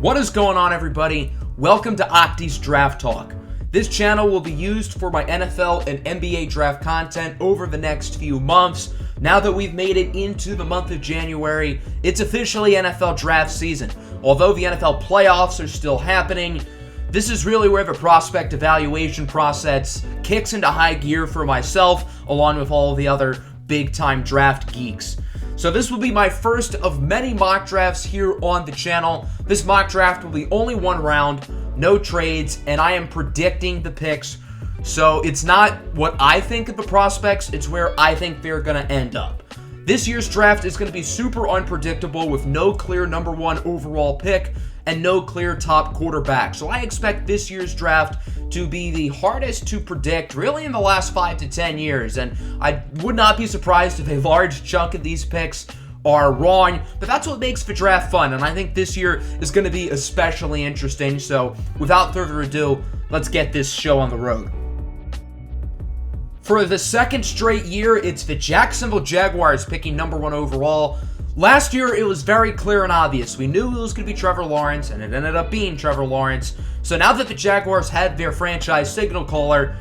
What is going on, everybody? Welcome to Octi's Draft Talk. This channel will be used for my NFL and NBA draft content over the next few months. Now that we've made it into the month of January, it's officially NFL draft season. Although the NFL playoffs are still happening, this is really where the prospect evaluation process kicks into high gear for myself, along with all of the other big-time draft geeks. So this will be my first of many mock drafts here on the channel. This mock draft will be only one round, no trades, and I am predicting the picks. So it's not what I think of the prospects, it's where I think they're going to end up. This year's draft is going to be super unpredictable with no clear number one overall pick and no clear top quarterback. So I expect this year's draft to be the hardest to predict really in the last 5 to 10 years. And I would not be surprised if a large chunk of these picks are wrong, but that's what makes the draft fun. And I think this year is going to be especially interesting. So without further ado, let's get this show on the road. For the second straight year, it's the Jacksonville Jaguars picking number one overall. Last year, it was very clear and obvious. We knew it was going to be Trevor Lawrence, and it ended up being Trevor Lawrence. So now that the Jaguars had their franchise signal caller,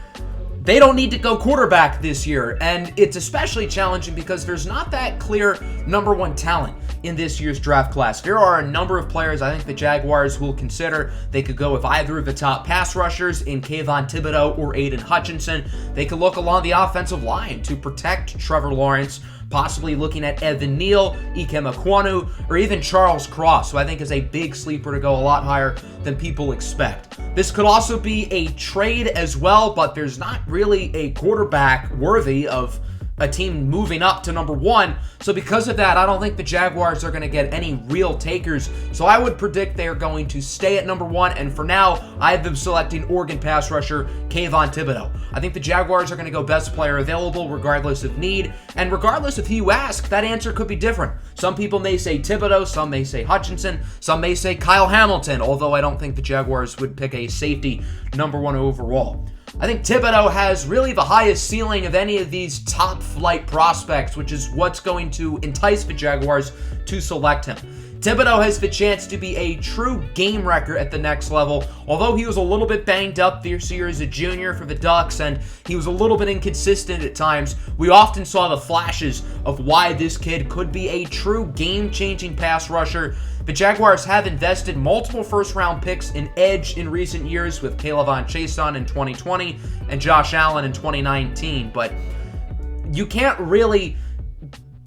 they don't need to go quarterback this year. And it's especially challenging because there's not that clear number one talent in this year's draft class. There are a number of players I think the Jaguars will consider. They could go with either of the top pass rushers in Kayvon, Thibodeaux, or Aidan, Hutchinson. They could look along the offensive line to protect Trevor Lawrence, possibly looking at Neal, Ikem, Ekwonu, or even Charles Cross, who I think is a big sleeper to go a lot higher than people expect. This could also be a trade as well, but there's not really a quarterback worthy of a team moving up to number one. So because of that, I don't think the Jaguars are going to get any real takers. So I would predict they are going to stay at number one. And for now, I have them selecting Oregon pass rusher Kayvon Thibodeaux. I think the Jaguars are going to go best player available regardless of need. And regardless of who you ask, that answer could be different. Some people may say Thibodeaux, some may say Hutchinson, some may say Kyle Hamilton, although I don't think the Jaguars would pick a safety number one overall. I think Thibodeaux has really the highest ceiling of any of these top flight prospects, which is what's going to entice the Jaguars to select him. Thibodeaux has the chance to be a true game wrecker at the next level. Although he was a little bit banged up this year as a junior for the Ducks and he was a little bit inconsistent at times, we often saw the flashes of why this kid could be a true game-changing pass rusher. The Jaguars have invested multiple first-round picks in edge in recent years with Kayvon in 2020 and Josh Allen in 2019, but you can't really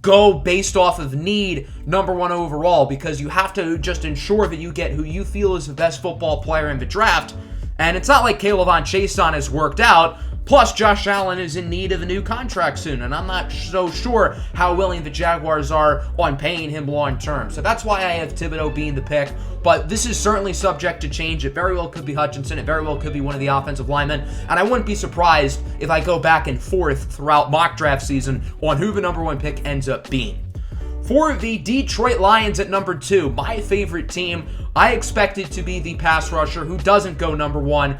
go based off of need number one overall because you have to just ensure that you get who you feel is the best football player in the draft. And it's not like Kayvon has worked out. Plus, Josh Allen is in need of a new contract soon, and I'm not so sure how willing the Jaguars are on paying him long term. So that's why I have Thibodeaux being the pick, but this is certainly subject to change. It very well could be Hutchinson. It very well could be one of the offensive linemen, and I wouldn't be surprised if I go back and forth throughout mock draft season on who the number one pick ends up being. For the Detroit Lions at number two, my favorite team, I expect it to be the pass rusher who doesn't go number one.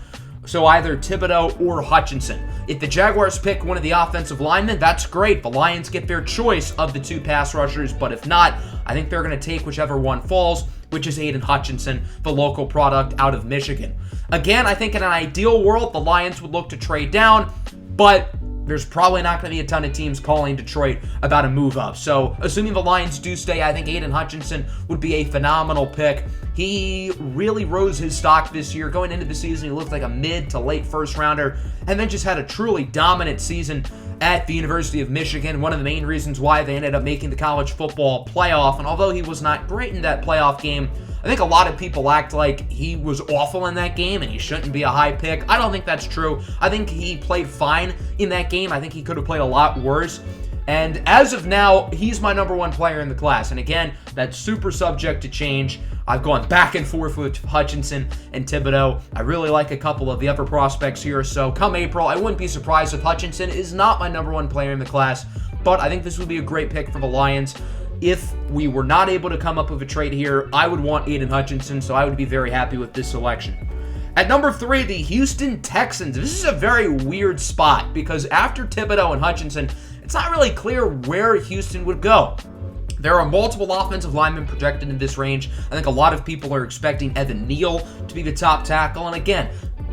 So either Thibodeaux or Hutchinson. If the Jaguars pick one of the offensive linemen, that's great. The Lions get their choice of the two pass rushers, but if not, I think they're going to take whichever one falls, which is Aidan Hutchinson, the local product out of Michigan. Again, I think in an ideal world, the Lions would look to trade down, but there's probably not going to be a ton of teams calling Detroit about a move up. So assuming the Lions do stay, I think Aidan Hutchinson would be a phenomenal pick. He really rose his stock this year. Going into the season, he looked like a mid to late first rounder and then just had a truly dominant season at the University of Michigan. One of the main reasons why they ended up making the college football playoff. And although he was not great in that playoff game, I think a lot of people act like he was awful in that game and he shouldn't be a high pick. I don't think that's true. I think he played fine in that game. I think he could have played a lot worse. And as of now, he's my number one player in the class. And again, that's super subject to change. I've gone back and forth with Hutchinson and Thibodeaux. I really like a couple of the upper prospects here. So come April, I wouldn't be surprised if Hutchinson is not my number one player in the class. But I think this would be a great pick for the Lions. If we were not able to come up with a trade here, I would want Aidan Hutchinson, so I would be very happy with this selection. At number 3, the Houston Texans. This is a very weird spot because after Thibodeaux and Hutchinson, it's not really clear where Houston would go. There are multiple offensive linemen projected in this range. I think a lot of people are expecting Neal to be the top tackle. And again,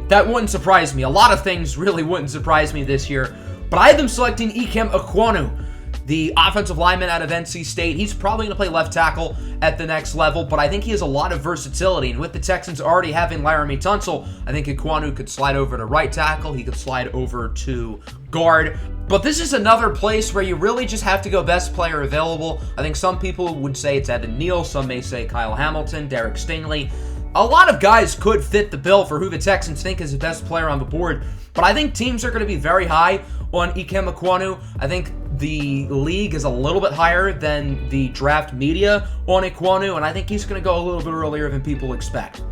that wouldn't surprise me. A lot of things really wouldn't surprise me this year. But I have them selecting Ikem Ekwonu, the offensive lineman out of NC State. He's probably going to play left tackle at the next level, but I think he has a lot of versatility. And with the Texans already having Laramie Tunsil, I think Ekwonu could slide over to right tackle. He could slide over to guard. But this is another place where you really just have to go best player available. I think some people would say it's Aidan Neal. Some may say Kyle Hamilton, Derek Stingley. A lot of guys could fit the bill for who the Texans think is the best player on the board. But I think teams are going to be very high on Ikem Ekwonu. I think the league is a little bit higher than the draft media on Ekwonu, and I think he's going to go a little bit earlier than people expect.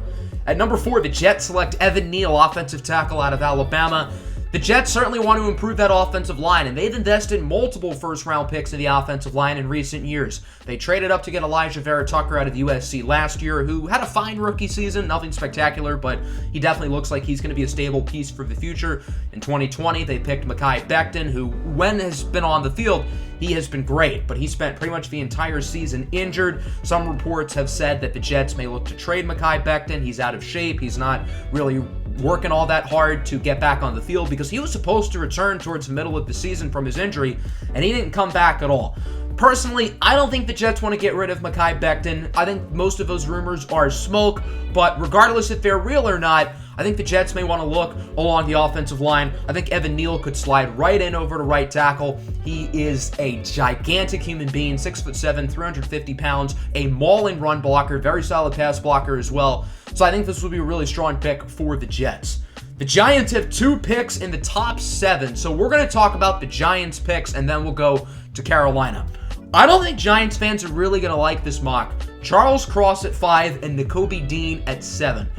At number 4, the Jets select Aidan Neal, offensive tackle out of Alabama. The Jets certainly want to improve that offensive line, and they've invested multiple first-round picks in the offensive line in recent years. They traded up to get Elijah Vera-Tucker out of USC last year, who had a fine rookie season, nothing spectacular, but he definitely looks like he's going to be a stable piece for the future. In 2020, they picked Mekhi Becton, who, when has been on the field, he has been great, but he spent pretty much the entire season injured. Some reports have said that the Jets may look to trade Mekhi Becton. He's out of shape. He's not really working all that hard to get back on the field because he was supposed to return towards the middle of the season from his injury, and he didn't come back at all. Personally, I don't think the Jets want to get rid of Mekhi Becton. I think most of those rumors are smoke, but regardless if they're real or not, I think the Jets may want to look along the offensive line. I think Aidan Neal could slide right in over to right tackle. He is a gigantic human being, 6'7", 350 pounds, a mauling run blocker, very solid pass blocker as well. So I think this will be a really strong pick for the Jets. The Giants have 2 picks in the top 7, so we're going to talk about the Giants picks and then we'll go to Carolina. I don't think Giants fans are really going to like this mock. Charles Cross at 5 and Nakobe Dean at 7.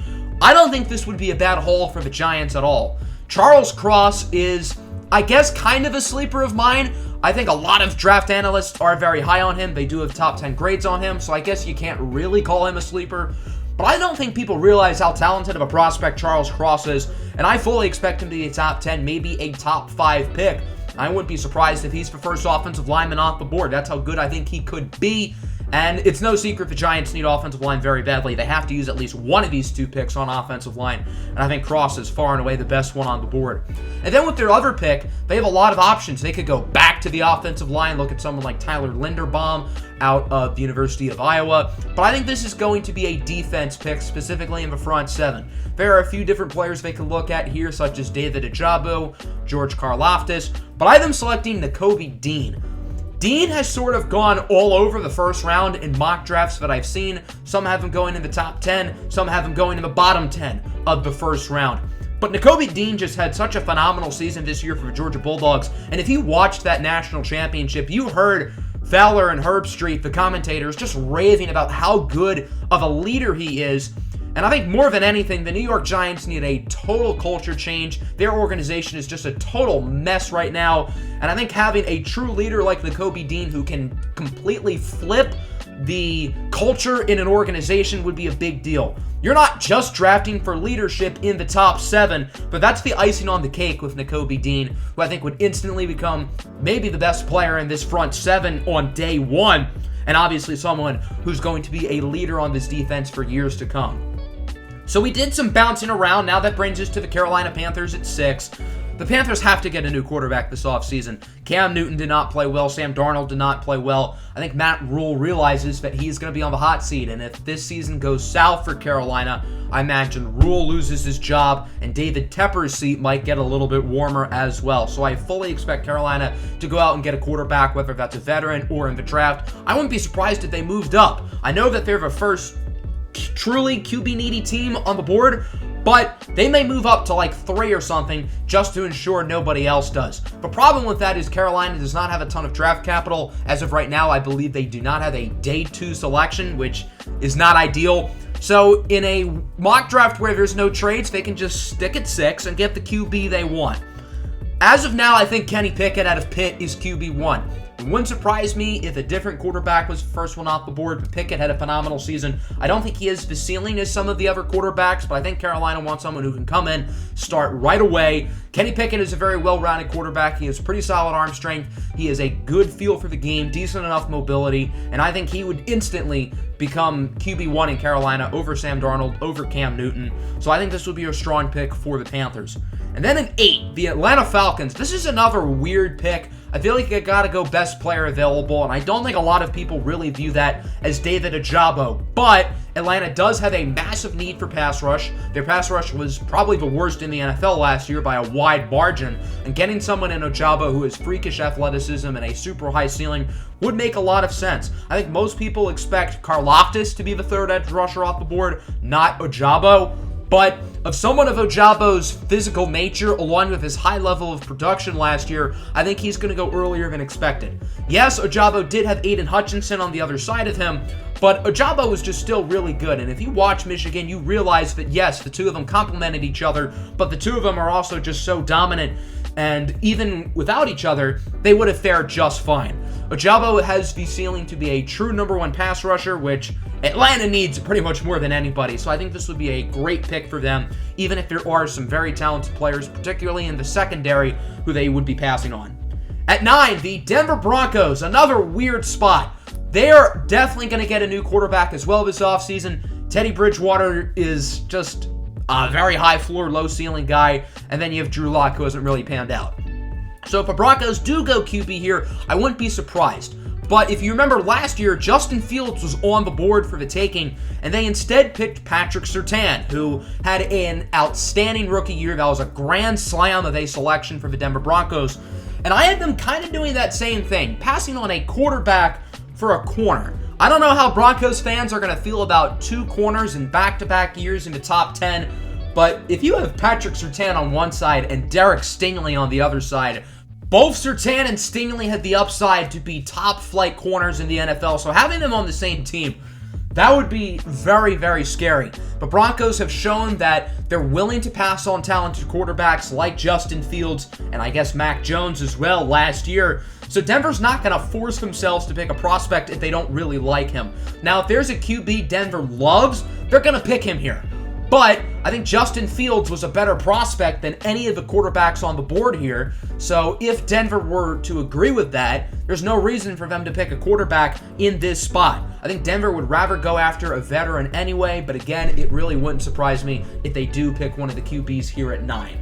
I don't think this would be a bad haul for the Giants at all. Charles Cross is, I guess, kind of a sleeper of mine. I think a lot of draft analysts are very high on him. They do have top 10 grades on him, so I guess you can't really call him a sleeper. But I don't think people realize how talented of a prospect Charles Cross is, and I fully expect him to be a top 10, maybe a top 5 pick. I wouldn't be surprised if he's the first offensive lineman off the board. That's how good I think he could be. And it's no secret the Giants need offensive line very badly. They have to use at least one of these 2 picks on offensive line. And I think Cross is far and away the best one on the board. And then with their other pick, they have a lot of options. They could go back to the offensive line, look at someone like Tyler Linderbaum out of the University of Iowa. But I think this is going to be a defense pick, specifically in the front 7. There are a few different players they can look at here, such as David Ojabo, George Karlaftis. But I have them selecting Nakobe Dean. Dean has sort of gone all over the first round in mock drafts that I've seen. Some have him going in the top 10. Some have him going in the bottom 10 of the first round. But Nakobe Dean just had such a phenomenal season this year for the Georgia Bulldogs. And if you watched that national championship, you heard Fowler and Herbstreit, the commentators, just raving about how good of a leader he is. And I think more than anything, the New York Giants need a total culture change. Their organization is just a total mess right now. And I think having a true leader like Nakobe Dean who can completely flip the culture in an organization would be a big deal. You're not just drafting for leadership in the top 7, but that's the icing on the cake with Nakobe Dean, who I think would instantly become maybe the best player in this front 7 on day 1. And obviously someone who's going to be a leader on this defense for years to come. So we did some bouncing around. Now that brings us to the Carolina Panthers at 6. The Panthers have to get a new quarterback this offseason. Cam Newton did not play well. Sam Darnold did not play well. I think Matt Rule realizes that he's going to be on the hot seat. And if this season goes south for Carolina, I imagine Rule loses his job and David Tepper's seat might get a little bit warmer as well. So I fully expect Carolina to go out and get a quarterback, whether that's a veteran or in the draft. I wouldn't be surprised if they moved up. I know that they're the first truly QB-needy team on the board, but they may move up to like 3 or something just to ensure nobody else does. The problem with that is Carolina does not have a ton of draft capital. As of right now, I believe they do not have a day 2 selection, which is not ideal. So in a mock draft where there's no trades, they can just stick at 6 and get the QB they want. As of now, I think Kenny Pickett out of Pitt is QB1. It wouldn't surprise me if a different quarterback was the first one off the board. Pickett had a phenomenal season. I don't think he has the ceiling as some of the other quarterbacks, but I think Carolina wants someone who can come in, start right away. Kenny Pickett is a very well-rounded quarterback. He has pretty solid arm strength. He has a good feel for the game, decent enough mobility, and I think he would instantly become QB1 in Carolina over Sam Darnold, over Cam Newton. So I think this would be a strong pick for the Panthers. And then in 8, the Atlanta Falcons. This is another weird pick. I feel like you got to go best player available, and I don't think a lot of people really view that as David Ojabo. But Atlanta does have a massive need for pass rush. Their pass rush was probably the worst in the NFL last year by a wide margin, and getting someone in Ojabo who has freakish athleticism and a super high ceiling would make a lot of sense. I think most people expect Karlaftis to be the third edge rusher off the board, not Ojabo. But of someone of Ojabo's physical nature, along with his high level of production last year, I think he's going to go earlier than expected. Yes, Ojabo did have Aidan Hutchinson on the other side of him, but Ojabo was just still really good. And if you watch Michigan, you realize that, yes, the two of them complemented each other, but the two of them are also just so dominant. And even without each other, they would have fared just fine. Ojabo has the ceiling to be a true number one pass rusher, which Atlanta needs pretty much more than anybody. So I think this would be a great pick for them, even if there are some very talented players, particularly in the secondary, who they would be passing on. At 9, the Denver Broncos, another weird spot. They're definitely going to get a new quarterback as well this offseason. Teddy Bridgewater is just a very high floor, low ceiling guy. And then you have Drew Lock, who hasn't really panned out. So if the Broncos do go QB here, I wouldn't be surprised. But if you remember last year, Justin Fields was on the board for the taking, and they instead picked Patrick Surtain, who had an outstanding rookie year. That was a grand slam of a selection for the Denver Broncos. And I had them kind of doing that same thing, passing on a quarterback for a corner. I don't know how Broncos fans are going to feel about two corners in back-to-back years in the top 10, but if you have Patrick Surtain on one side and Derek Stingley on the other side, both Surtain and Stingley had the upside to be top-flight corners in the NFL, so having them on the same team, that would be very, very scary. But Broncos have shown that they're willing to pass on talented quarterbacks like Justin Fields and I guess Mac Jones as well last year. So Denver's not going to force themselves to pick a prospect if they don't really like him. Now, if there's a QB Denver loves, they're going to pick him here. But I think Justin Fields was a better prospect than any of the quarterbacks on the board here. So if Denver were to agree with that, there's no reason for them to pick a quarterback in this spot. I think Denver would rather go after a veteran anyway, but again, it really wouldn't surprise me if they do pick one of the QBs here at 9.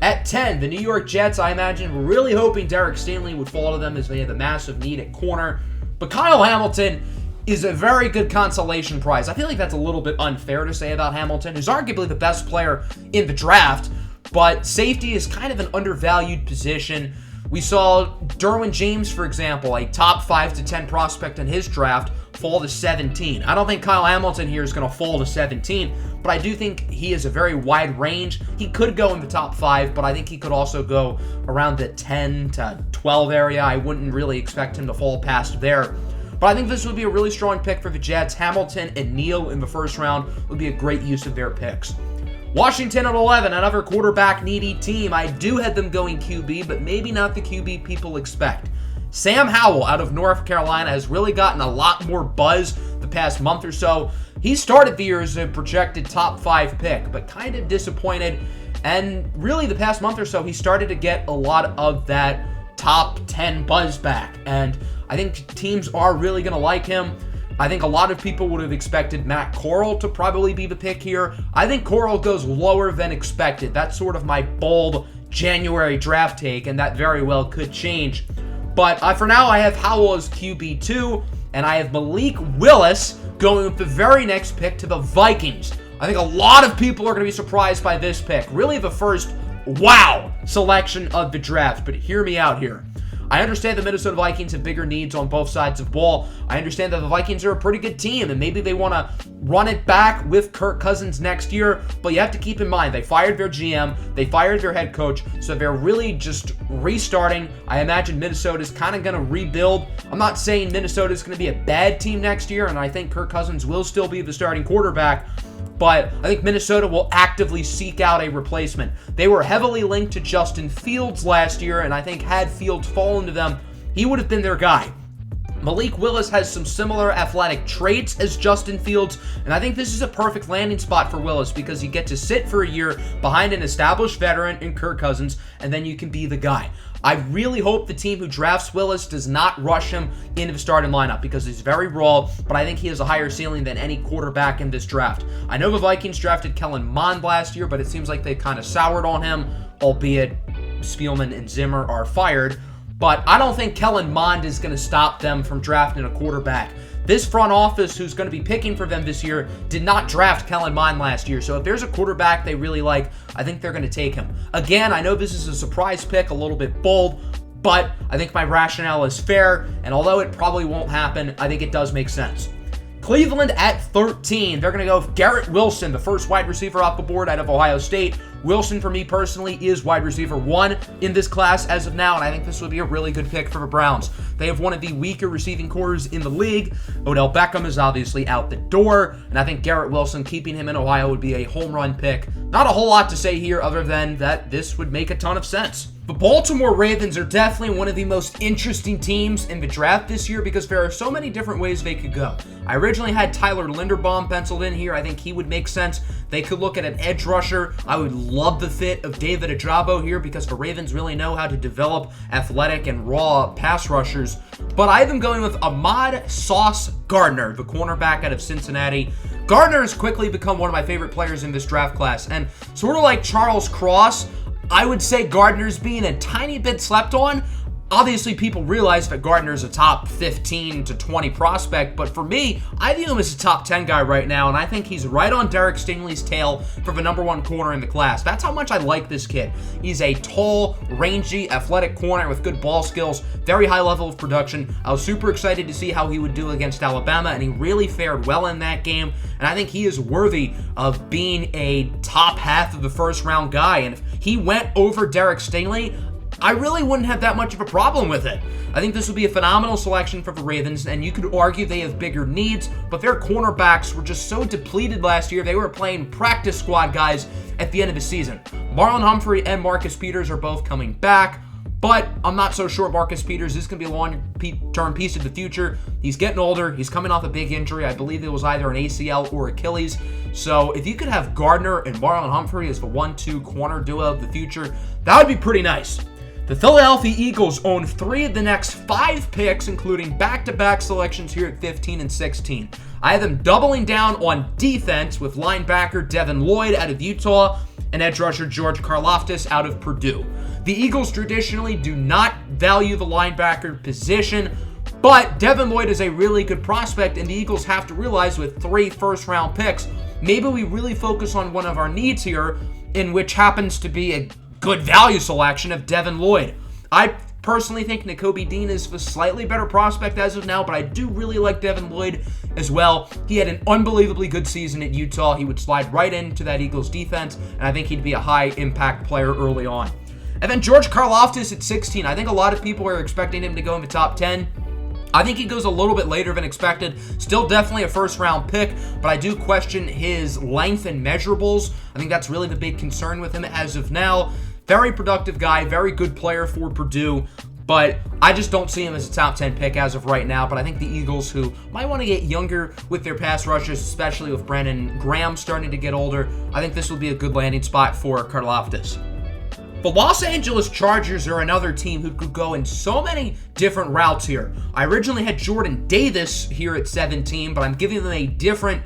At 10, the New York Jets, I imagine, were really hoping Derek Stingley would fall to them as they have a massive need at corner. But Kyle Hamilton is a very good consolation prize. I feel like that's a little bit unfair to say about Hamilton, who's arguably the best player in the draft, but safety is kind of an undervalued position. We saw Derwin James, for example, a top 5 to 10 prospect in his draft, fall to 17. I don't think Kyle Hamilton here is going to fall to 17, but I do think he has a very wide range. He could go in the top 5, but I think he could also go around the 10 to 12 area. I wouldn't really expect him to fall past there. But I think this would be a really strong pick for the Jets. Hamilton and Neal in the first round would be a great use of their picks. Washington at 11, another quarterback-needy team. I do have them going QB, but maybe not the QB people expect. Sam Howell out of North Carolina has really gotten a lot more buzz the past month or so. He started the year as a projected top 5 pick, but kind of disappointed. And really the past month or so, he started to get a lot of that top 10 buzz back. And I think teams are really going to like him. I think a lot of people would have expected Matt Corral to probably be the pick here. I think Corral goes lower than expected. That's sort of my bold January draft take, and that very well could change. But for now, I have Howell as QB2, and I have Malik Willis going with the very next pick to the Vikings. I think a lot of people are going to be surprised by this pick. Really the first wow selection of the draft, but hear me out here. I understand the Minnesota Vikings have bigger needs on both sides of the ball. I understand that the Vikings are a pretty good team, and maybe they want to run it back with Kirk Cousins next year, but you have to keep in mind, they fired their GM, they fired their head coach, so they're really just restarting. I imagine Minnesota's kind of going to rebuild. I'm not saying Minnesota's going to be a bad team next year, and I think Kirk Cousins will still be the starting quarterback, but I think Minnesota will actively seek out a replacement. They were heavily linked to Justin Fields last year, and I think had Fields fallen to them, he would have been their guy. Malik Willis has some similar athletic traits as Justin Fields, and I think this is a perfect landing spot for Willis because you get to sit for a year behind an established veteran in Kirk Cousins, and then you can be the guy. I really hope the team who drafts Willis does not rush him into the starting lineup because he's very raw, but I think he has a higher ceiling than any quarterback in this draft. I know the Vikings drafted Kellen Mond last year, but it seems like they kind of soured on him, albeit Spielman and Zimmer are fired. But I don't think Kellen Mond is going to stop them from drafting a quarterback. This front office who's going to be picking for them this year did not draft Kellen Mond last year. So if there's a quarterback they really like, I think they're going to take him. Again, I know this is a surprise pick, a little bit bold, but I think my rationale is fair. And although it probably won't happen, I think it does make sense. Cleveland at 13. They're going to go with Garrett Wilson, the first wide receiver off the board out of Ohio State. Wilson, for me personally, is wide receiver 1 in this class as of now, and I think this would be a really good pick for the Browns. They have one of the weaker receiving cores in the league. Odell Beckham is obviously out the door, and I think Garrett Wilson, keeping him in Ohio, would be a home run pick. Not a whole lot to say here other than that this would make a ton of sense. The Baltimore Ravens are definitely one of the most interesting teams in the draft this year because there are so many different ways they could go. I originally had Tyler Linderbaum penciled in here. I think he would make sense. They could look at an edge rusher. I would love the fit of David Ojabo here because the Ravens really know how to develop athletic and raw pass rushers. But I have them going with Ahmad Sauce Gardner, the cornerback out of Cincinnati. Gardner has quickly become one of my favorite players in this draft class, and sort of like Charles Cross, I would say Gardner's being a tiny bit slept on. Obviously, people realize that Gardner's a top 15 to 20 prospect, but for me, I view him as a top 10 guy right now, and I think he's right on Derek Stingley's tail for the number 1 corner in the class. That's how much I like this kid. He's a tall, rangy, athletic corner with good ball skills, very high level of production. I was super excited to see how he would do against Alabama, and he really fared well in that game, and I think he is worthy of being a top half of the first round guy, and if he went over Derek Stingley, I really wouldn't have that much of a problem with it. I think this would be a phenomenal selection for the Ravens, and you could argue they have bigger needs, but their cornerbacks were just so depleted last year. They were playing practice squad guys at the end of the season. Marlon Humphrey and Marcus Peters are both coming back, but I'm not so sure Marcus Peters is going to be a long-term piece of the future. He's getting older. He's coming off a big injury. I believe it was either an ACL or Achilles. So if you could have Gardner and Marlon Humphrey as the 1-2 corner duo of the future, that would be pretty nice. The Philadelphia Eagles own 3 of the next 5 picks, including back-to-back selections here at 15 and 16. I have them doubling down on defense with linebacker Devin Lloyd out of Utah and edge rusher George Karlaftis out of Purdue. The Eagles traditionally do not value the linebacker position, but Devin Lloyd is a really good prospect, and the Eagles have to realize with 3 first-round picks, maybe we really focus on one of our needs here, in which happens to be a good value selection of Devin Lloyd. I personally think Nakobe Dean is a slightly better prospect as of now, but I do really like Devin Lloyd as well. He had an unbelievably good season at Utah. He would slide right into that Eagles defense, and I think he'd be a high-impact player early on. And then George Karlaftis at 16. I think a lot of people are expecting him to go in the top 10. I think he goes a little bit later than expected. Still definitely a first-round pick, but I do question his length and measurables. I think that's really the big concern with him as of now. Very productive guy, very good player for Purdue, but I just don't see him as a top 10 pick as of right now. But I think the Eagles, who might want to get younger with their pass rushers, especially with Brandon Graham starting to get older, I think this will be a good landing spot for Karlaftis. The Los Angeles Chargers are another team who could go in so many different routes here. I originally had Jordan Davis here at 17, but I'm giving them a different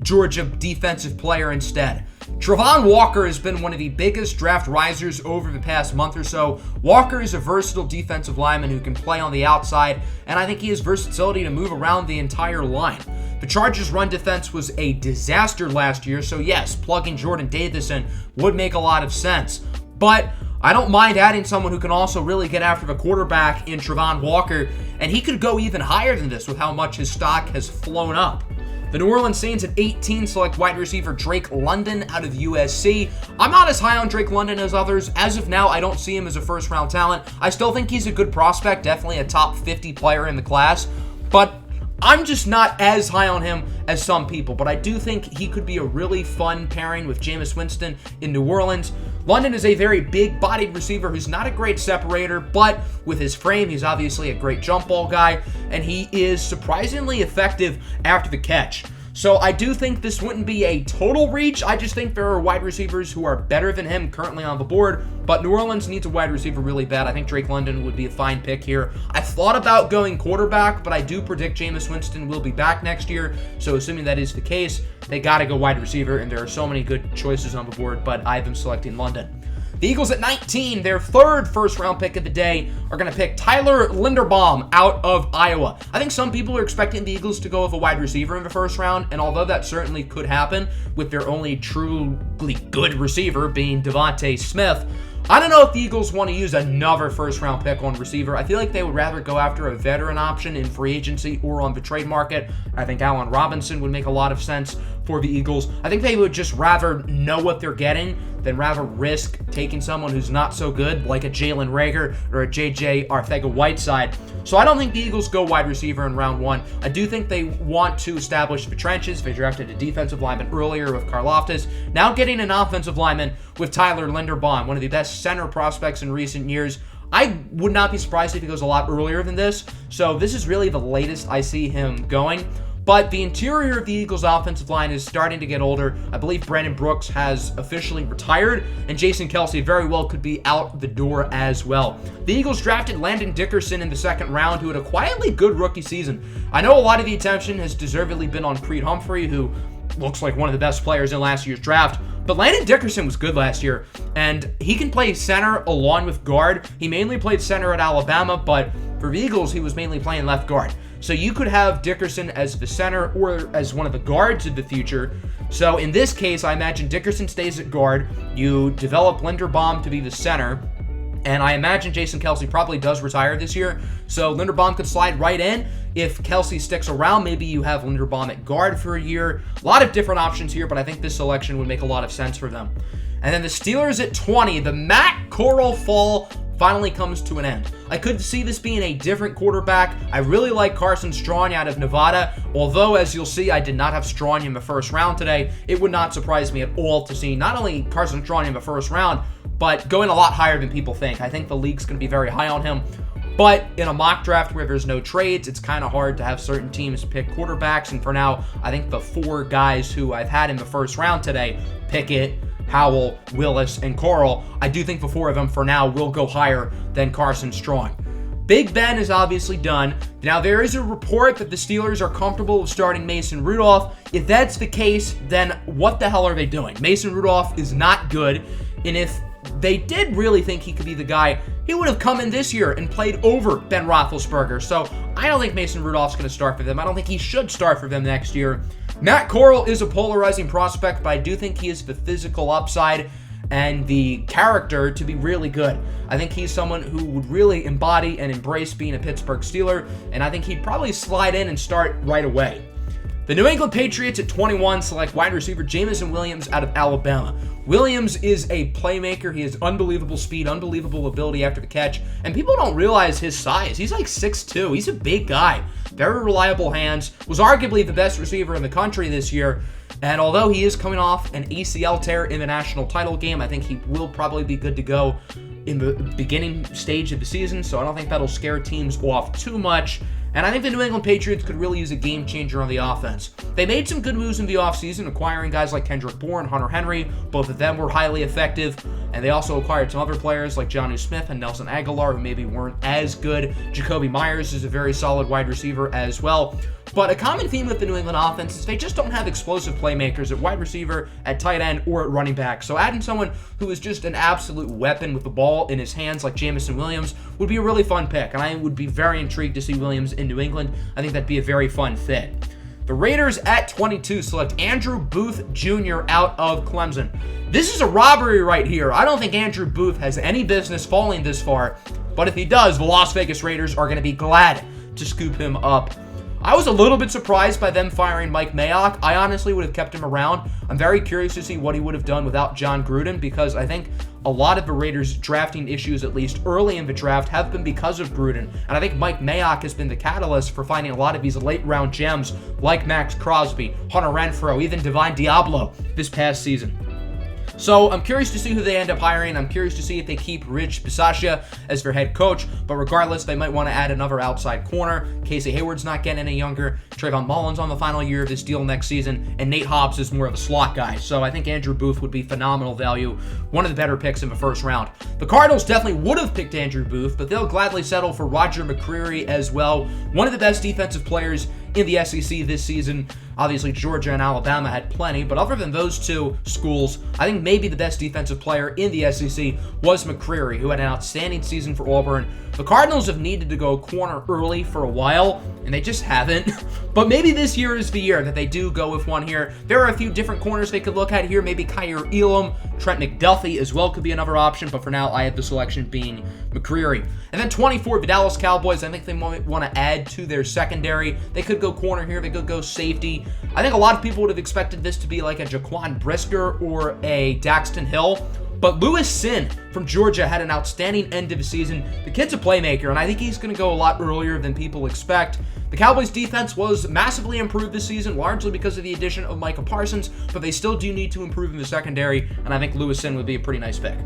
Georgia defensive player instead. Travon Walker has been one of the biggest draft risers over the past month or so. Walker is a versatile defensive lineman who can play on the outside, and I think he has versatility to move around the entire line. The Chargers' run defense was a disaster last year, so yes, plugging Jordan Davis in would make a lot of sense. But I don't mind adding someone who can also really get after the quarterback in Travon Walker, and he could go even higher than this with how much his stock has flown up. The New Orleans Saints at 18 select wide receiver Drake London out of USC. I'm not as high on Drake London as others. As of now, I don't see him as a first-round talent. I still think he's a good prospect, definitely a top 50 player in the class, but I'm just not as high on him as some people, but I do think he could be a really fun pairing with Jameis Winston in New Orleans. London is a very big-bodied receiver who's not a great separator, but with his frame, he's obviously a great jump ball guy, and he is surprisingly effective after the catch. So I do think this wouldn't be a total reach. I just think there are wide receivers who are better than him currently on the board, but New Orleans needs a wide receiver really bad. I think Drake London would be a fine pick here. I thought about going quarterback, but I do predict Jameis Winston will be back next year. So assuming that is the case, they got to go wide receiver, and there are so many good choices on the board, but I have them selecting London. The Eagles at 19, their third first-round pick of the day, are going to pick Tyler Linderbaum out of Iowa. I think some people are expecting the Eagles to go with a wide receiver in the first round, and although that certainly could happen with their only truly good receiver being Devontae Smith, I don't know if the Eagles want to use another first-round pick on receiver. I feel like they would rather go after a veteran option in free agency or on the trade market. I think Allen Robinson would make a lot of sense for the Eagles. I think they would just rather know what they're getting than rather risk taking someone who's not so good, like a Jalen Reagor or a J.J. Arcega-Whiteside. So I don't think the Eagles go wide receiver in round one. I do think they want to establish the trenches. They drafted a defensive lineman earlier with Karlaftis. Now getting an offensive lineman with Tyler Linderbaum, one of the best center prospects in recent years. I would not be surprised if he goes a lot earlier than this. So this is really the latest I see him going. But the interior of the Eagles' offensive line is starting to get older. I believe Brandon Brooks has officially retired, and Jason Kelce very well could be out the door as well. The Eagles drafted Landon Dickerson in the second round, who had a quietly good rookie season. I know a lot of the attention has deservedly been on Creed Humphrey, who looks like one of the best players in last year's draft. But Landon Dickerson was good last year, and he can play center along with guard. He mainly played center at Alabama, but for the Eagles, he was mainly playing left guard. So you could have Dickerson as the center or as one of the guards of the future. So in this case, I imagine Dickerson stays at guard. You develop Linderbaum to be the center. And I imagine Jason Kelce probably does retire this year. So Linderbaum could slide right in. If Kelce sticks around, maybe you have Linderbaum at guard for a year. A lot of different options here, but I think this selection would make a lot of sense for them. And then the Steelers at 20, the Matt Corral fall finally comes to an end. I could see this being a different quarterback. I really like Carson Strong out of Nevada, although, as you'll see, I did not have Strong in the first round today. It would not surprise me at all to see not only Carson Strong in the first round, but going a lot higher than people think. I think the league's going to be very high on him. But in a mock draft where there's no trades, it's kind of hard to have certain teams pick quarterbacks. And for now, I think the four guys who I've had in the first round today, Pickett, Howell, Willis, and Corral, I do think the four of them for now will go higher than Carson Strong. Big Ben is obviously done. Now, there is a report that the Steelers are comfortable with starting Mason Rudolph. If that's the case, then what the hell are they doing? Mason Rudolph is not good, and if they did really think he could be the guy, he would have come in this year and played over Ben Roethlisberger. So I don't think Mason Rudolph's going to start for them. I don't think he should start for them next year. Matt Corral is a polarizing prospect, but I do think he has the physical upside and the character to be really good. I think he's someone who would really embody and embrace being a Pittsburgh Steeler, and I think he'd probably slide in and start right away. The New England Patriots at 21 select wide receiver Jameson Williams out of Alabama. Williams is a playmaker. He has unbelievable speed, unbelievable ability after the catch, and people don't realize his size. He's like 6'2". He's a big guy. Very reliable hands. Was arguably the best receiver in the country this year, and although he is coming off an ACL tear in the national title game, I think he will probably be good to go in the beginning stage of the season, so I don't think that'll scare teams off too much. And I think the New England Patriots could really use a game changer on the offense. They made some good moves in the offseason, acquiring guys like Kendrick Bourne, Hunter Henry. Both of them were highly effective. And they also acquired some other players like Jonnu Smith and Nelson Aguilar, who maybe weren't as good. Jacoby Myers is a very solid wide receiver as well. But a common theme with the New England offense is they just don't have explosive playmakers at wide receiver, at tight end, or at running back. So adding someone who is just an absolute weapon with the ball in his hands like Jameson Williams would be a really fun pick. And I would be very intrigued to see Williams in New England. I think that'd be a very fun fit. The Raiders at 22 select Andrew Booth Jr. out of Clemson. This is a robbery right here. I don't think Andrew Booth has any business falling this far, but if he does, the Las Vegas Raiders are going to be glad to scoop him up. I was a little bit surprised by them firing Mike Mayock. I honestly would have kept him around. I'm very curious to see what he would have done without John Gruden, because I think a lot of the Raiders' drafting issues, at least early in the draft, have been because of Gruden. And I think Mike Mayock has been the catalyst for finding a lot of these late-round gems like Max Crosby, Hunter Renfrow, even Divine Diablo this past season. So I'm curious to see who they end up hiring. I'm curious to see if they keep Rich Bisaccia as their head coach. But regardless, they might want to add another outside corner. Casey Hayward's not getting any younger. Trayvon Mullen's on the final year of his deal next season. And Nate Hobbs is more of a slot guy. So I think Andrew Booth would be phenomenal value. One of the better picks in the first round. The Cardinals definitely would have picked Andrew Booth, but they'll gladly settle for Roger McCreary as well. One of the best defensive players in the SEC this season. Obviously, Georgia and Alabama had plenty, but other than those two schools, I think maybe the best defensive player in the SEC was McCreary, who had an outstanding season for Auburn. The Cardinals have needed to go corner early for a while, and they just haven't. But maybe this year is the year that they do go with one here. There are a few different corners they could look at here. Maybe Kyer Elam, Trent McDuffie as well could be another option, but for now, I have the selection being McCreary. And then 24, the Dallas Cowboys. I think they might want to add to their secondary. They could go corner here. They could go safety. I think a lot of people would have expected this to be like a Jaquan Brisker or a Daxton Hill. But Lewis Sin from Georgia had an outstanding end of the season. The kid's a playmaker, and I think he's going to go a lot earlier than people expect. The Cowboys' defense was massively improved this season, largely because of the addition of Micah Parsons, but they still do need to improve in the secondary, and I think Lewis Sin would be a pretty nice pick.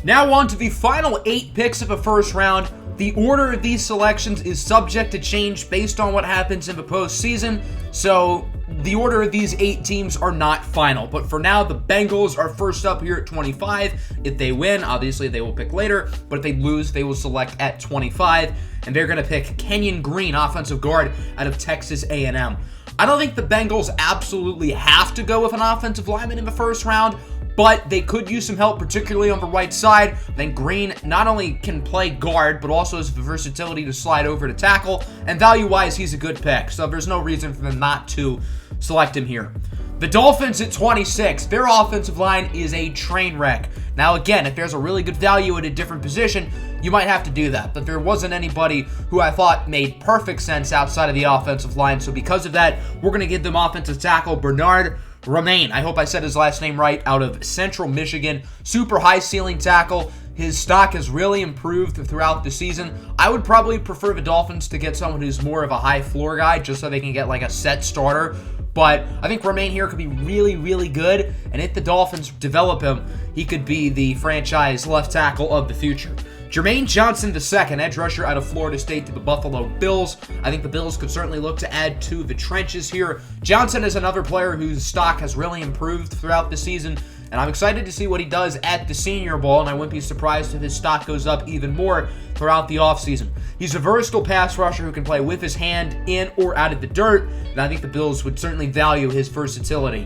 Now on to the final 8 picks of the first round. The order of these selections is subject to change based on what happens in the postseason, so the order of these 8 teams are not final. But for now, the Bengals are first up here at 25. If they win, obviously they will pick later, but if they lose, they will select at 25, and they're going to pick Kenyon Green, offensive guard out of Texas A&M. I don't think the Bengals absolutely have to go with an offensive lineman in the first round, but they could use some help, particularly on the right side. I think Green not only can play guard, but also has the versatility to slide over to tackle, and value-wise, he's a good pick, so there's no reason for them not to select him here. The Dolphins at 26, their offensive line is a train wreck. Now again, if there's a really good value at a different position, you might have to do that, but there wasn't anybody who I thought made perfect sense outside of the offensive line, so because of that, we're going to give them offensive tackle Bernard Romaine. I hope I said his last name right, out of Central Michigan. Super high ceiling tackle. His stock has really improved throughout the season. I would probably prefer the Dolphins to get someone who's more of a high floor guy, just so they can get like a set starter. But I think Romaine here could be really, really good. And if the Dolphins develop him, he could be the franchise left tackle of the future. Jermaine Johnson II, edge rusher out of Florida State to the Buffalo Bills. I think the Bills could certainly look to add to the trenches here. Johnson is another player whose stock has really improved throughout the season, and I'm excited to see what he does at the Senior Bowl, and I wouldn't be surprised if his stock goes up even more throughout the offseason. He's a versatile pass rusher who can play with his hand in or out of the dirt, and I think the Bills would certainly value his versatility.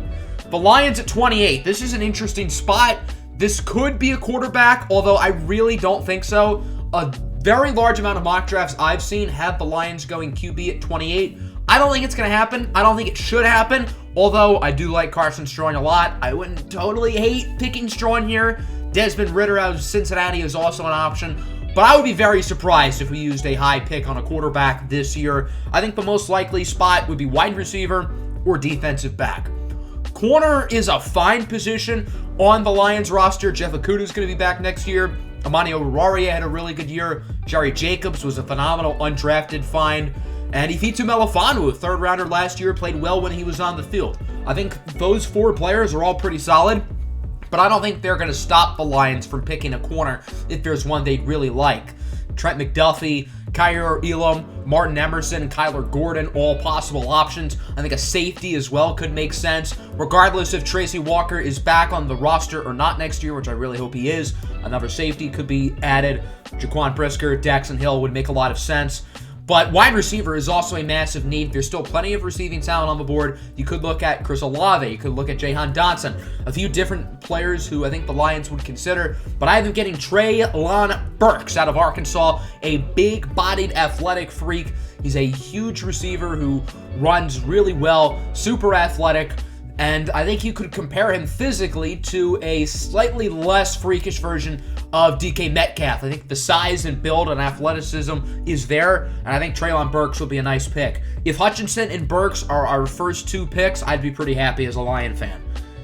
The Lions at 28. This is an interesting spot. This could be a quarterback, although I really don't think so. A very large amount of mock drafts I've seen have the Lions going QB at 28. I don't think it's going to happen. I don't think it should happen, although I do like Carson Strong a lot. I wouldn't totally hate picking Strong here. Desmond Ridder out of Cincinnati is also an option, but I would be very surprised if we used a high pick on a quarterback this year. I think the most likely spot would be wide receiver or defensive back. Corner is a fine position on the Lions roster. Jeff Okudah is going to be back next year. Amani Oruwariye had a really good year. Jerry Jacobs was a phenomenal undrafted find. And Ifeatu Melifonwu, a third-rounder last year, played well when he was on the field. I think those 4 players are all pretty solid, but I don't think they're going to stop the Lions from picking a corner if there's one they'd really like. Trent McDuffie, Kyer Elam, Martin Emerson, and Kyler Gordon, all possible options. I think a safety as well could make sense. Regardless if Tracy Walker is back on the roster or not next year, which I really hope he is, another safety could be added. Jaquan Brisker, Daxton Hill would make a lot of sense. But wide receiver is also a massive need. There's still plenty of receiving talent on the board. You could look at Chris Olave. You could look at Jahan Dotson. A few different players who I think the Lions would consider. But I have them getting Treylon Burks out of Arkansas, a big-bodied athletic freak. He's a huge receiver who runs really well, super athletic. And I think you could compare him physically to a slightly less freakish version of DK Metcalf. I think the size and build and athleticism is there, and I think Treylon Burks will be a nice pick. If Hutchinson and Burks are our first 2 picks, I'd be pretty happy as a Lion fan.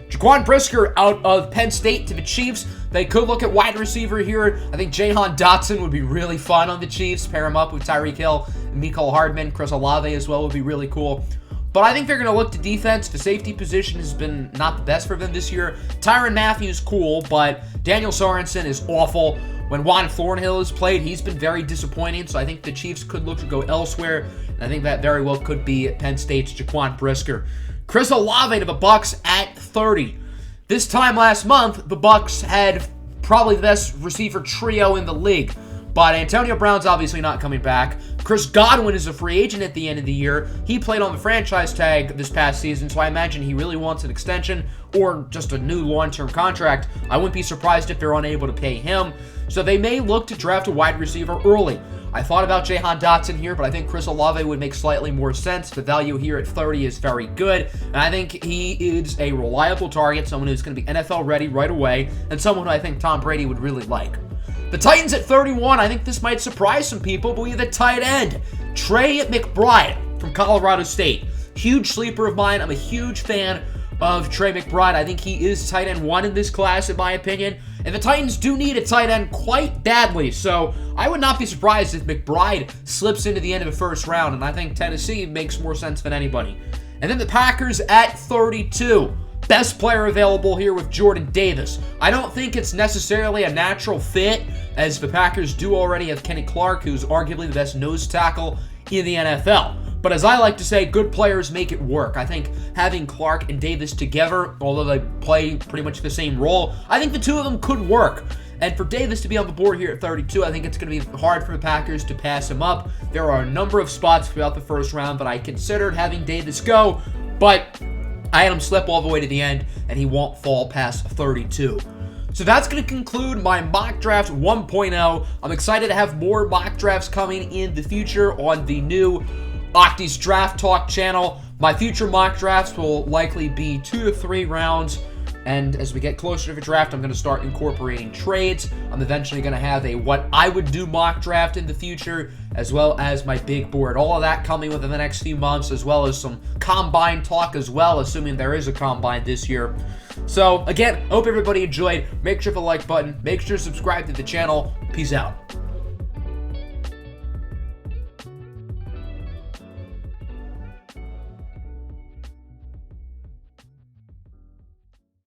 Jaquan Brisker out of Penn State to the Chiefs. They could look at wide receiver here. I think Jahan Dotson would be really fun on the Chiefs. Pair him up with Tyreek Hill, Mecole Hardman, Chris Olave as well would be really cool. But I think they're going to look to defense. The safety position has been not the best for them this year. Tyrann Mathieu cool, but Daniel Sorensen is awful. When Juan Thornhill has played, he's been very disappointing, so I think the Chiefs could look to go elsewhere, and I think that very well could be Penn State's Jaquan Brisker. Chris Olave to the Bucs at 30. This time last month, the Bucs had probably the best receiver trio in the league. But Antonio Brown's obviously not coming back. Chris Godwin is a free agent at the end of the year. He played on the franchise tag this past season, so I imagine he really wants an extension or just a new long-term contract. I wouldn't be surprised if they're unable to pay him. So they may look to draft a wide receiver early. I thought about Jahan Dotson here, but I think Chris Olave would make slightly more sense. The value here at 30 is very good, and I think he is a reliable target, someone who's going to be NFL ready right away, and someone who I think Tom Brady would really like. The Titans at 31, I think this might surprise some people, but we have a tight end, Trey McBride from Colorado State. Huge sleeper of mine. I'm a huge fan of Trey McBride. I think he is tight end 1 in this class, in my opinion. And the Titans do need a tight end quite badly, so I would not be surprised if McBride slips into the end of the first round, and I think Tennessee makes more sense than anybody. And then the Packers at 32. Best player available here with Jordan Davis. I don't think it's necessarily a natural fit, as the Packers do already have Kenny Clark, who's arguably the best nose tackle in the NFL. But as I like to say, good players make it work. I think having Clark and Davis together, although they play pretty much the same role, I think the two of them could work. And for Davis to be on the board here at 32, I think it's going to be hard for the Packers to pass him up. There are a number of spots throughout the first round that I considered having Davis go, but I had him slip all the way to the end, and he won't fall past 32. So that's going to conclude my mock draft 1.0. I'm excited to have more mock drafts coming in the future on the new Octi's Draft Talk channel. My future mock drafts will likely be 2 to 3 rounds, and as we get closer to the draft, I'm going to start incorporating trades. I'm eventually going to have a what I would do mock draft in the future, as well as my big board. All of that coming within the next few months, as well as some combine talk as well, assuming there is a combine this year. So again, hope everybody enjoyed. Make sure to like button. Make sure to subscribe to the channel. Peace out.